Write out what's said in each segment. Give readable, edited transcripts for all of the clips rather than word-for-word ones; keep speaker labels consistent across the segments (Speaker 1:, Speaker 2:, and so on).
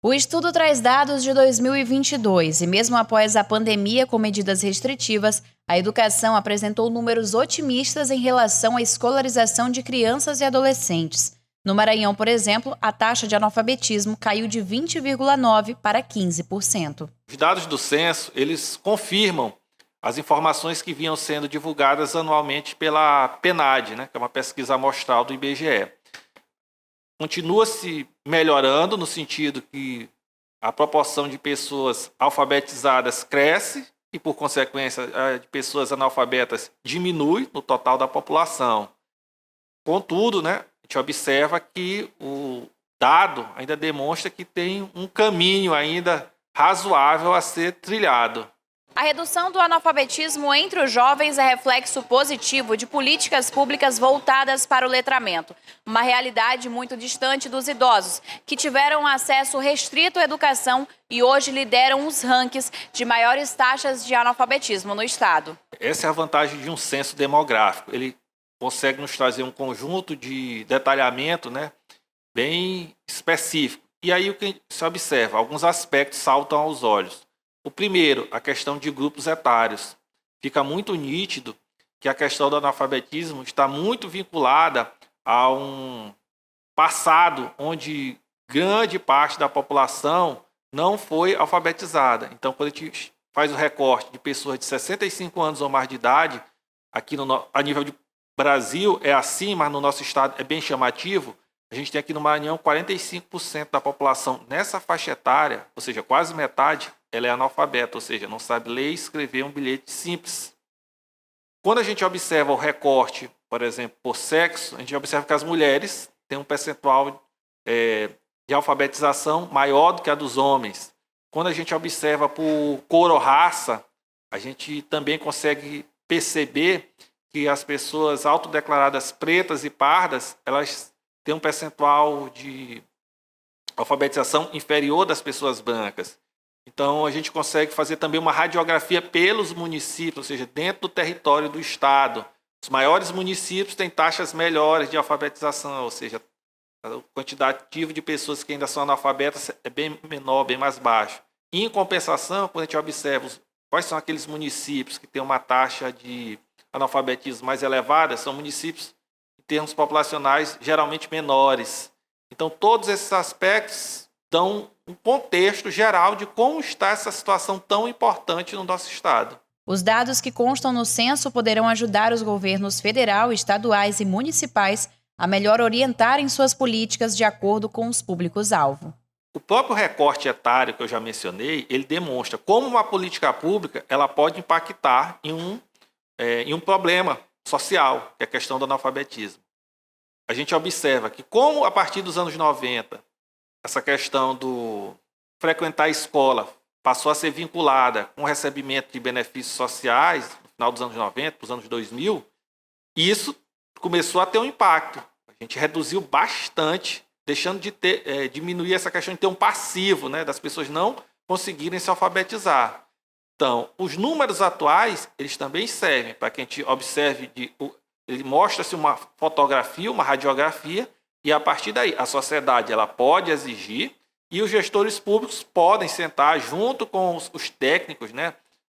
Speaker 1: O estudo traz dados de 2022 e, mesmo após a pandemia com medidas restritivas, a educação apresentou números otimistas em relação à escolarização de crianças e adolescentes. No Maranhão, por exemplo, a taxa de analfabetismo caiu de 20,9% para 15%.
Speaker 2: Os dados do censo, eles confirmam as informações que vinham sendo divulgadas anualmente pela PNAD, que é uma pesquisa amostral do IBGE. Continua se melhorando no sentido que a proporção de pessoas alfabetizadas cresce e, por consequência, a de pessoas analfabetas diminui no total da população. Contudo, a gente observa que o dado ainda demonstra que tem um caminho ainda razoável a ser trilhado.
Speaker 1: A redução do analfabetismo entre os jovens é reflexo positivo de políticas públicas voltadas para o letramento, uma realidade muito distante dos idosos, que tiveram acesso restrito à educação e hoje lideram os rankings de maiores taxas de analfabetismo no estado.
Speaker 2: Essa é a vantagem de um censo demográfico. Ele consegue nos trazer um conjunto de detalhamento, bem específico. E aí o que se observa? Alguns aspectos saltam aos olhos. O primeiro, a questão de grupos etários. Fica muito nítido que a questão do analfabetismo está muito vinculada a um passado onde grande parte da população não foi alfabetizada. Então, quando a gente faz o recorte de pessoas de 65 anos ou mais de idade, aqui a nível de Brasil é assim, mas no nosso estado é bem chamativo. A gente tem aqui no Maranhão 45% da população nessa faixa etária, ou seja, quase metade, ela é analfabeta, ou seja, não sabe ler e escrever um bilhete simples. Quando a gente observa o recorte, por exemplo, por sexo, a gente observa que as mulheres têm um percentual de alfabetização maior do que a dos homens. Quando a gente observa por cor ou raça, a gente também consegue perceber que as pessoas autodeclaradas pretas e pardas, elas têm um percentual de alfabetização inferior das pessoas brancas. Então, a gente consegue fazer também uma radiografia pelos municípios, ou seja, dentro do território do estado. Os maiores municípios têm taxas melhores de alfabetização, ou seja, o quantitativo de pessoas que ainda são analfabetas é bem menor, bem mais baixo. Em compensação, quando a gente observa quais são aqueles municípios que têm uma taxa de analfabetismo mais elevada, são municípios, em termos populacionais, geralmente menores. Então, todos esses aspectos dão um contexto geral de como está essa situação tão importante no nosso estado.
Speaker 1: Os dados que constam no censo poderão ajudar os governos federal, estaduais e municipais a melhor orientarem suas políticas de acordo com os públicos-alvo.
Speaker 2: O próprio recorte etário que eu já mencionei, ele demonstra como uma política pública ela pode impactar em um problema social, que é a questão do analfabetismo. A gente observa que como a partir dos anos 90, essa questão do frequentar a escola passou a ser vinculada com o recebimento de benefícios sociais, no final dos anos 90, para os anos 2000, e isso começou a ter um impacto. A gente reduziu bastante, deixando de diminuir essa questão de ter um passivo, das pessoas não conseguirem se alfabetizar. Então, os números atuais, eles também servem para que a gente observe, ele mostra-se uma fotografia, uma radiografia, e a partir daí a sociedade ela pode exigir e os gestores públicos podem sentar junto com os técnicos,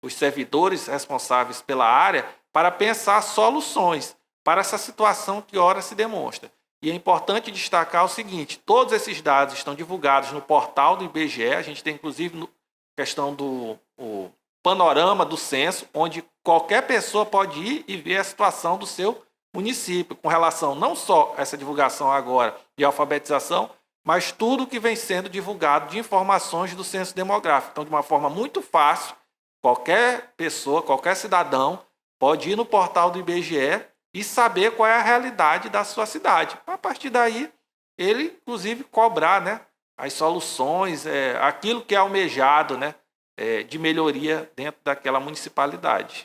Speaker 2: os servidores responsáveis pela área, para pensar soluções para essa situação que ora se demonstra. E é importante destacar o seguinte, todos esses dados estão divulgados no portal do IBGE, a gente tem inclusive a questão do panorama do censo, onde qualquer pessoa pode ir e ver a situação do seu município, com relação não só a essa divulgação agora de alfabetização, mas tudo que vem sendo divulgado de informações do censo demográfico. Então, de uma forma muito fácil, qualquer pessoa, qualquer cidadão pode ir no portal do IBGE e saber qual é a realidade da sua cidade. A partir daí, ele, inclusive, cobrar as soluções, aquilo que é almejado de melhoria dentro daquela municipalidade.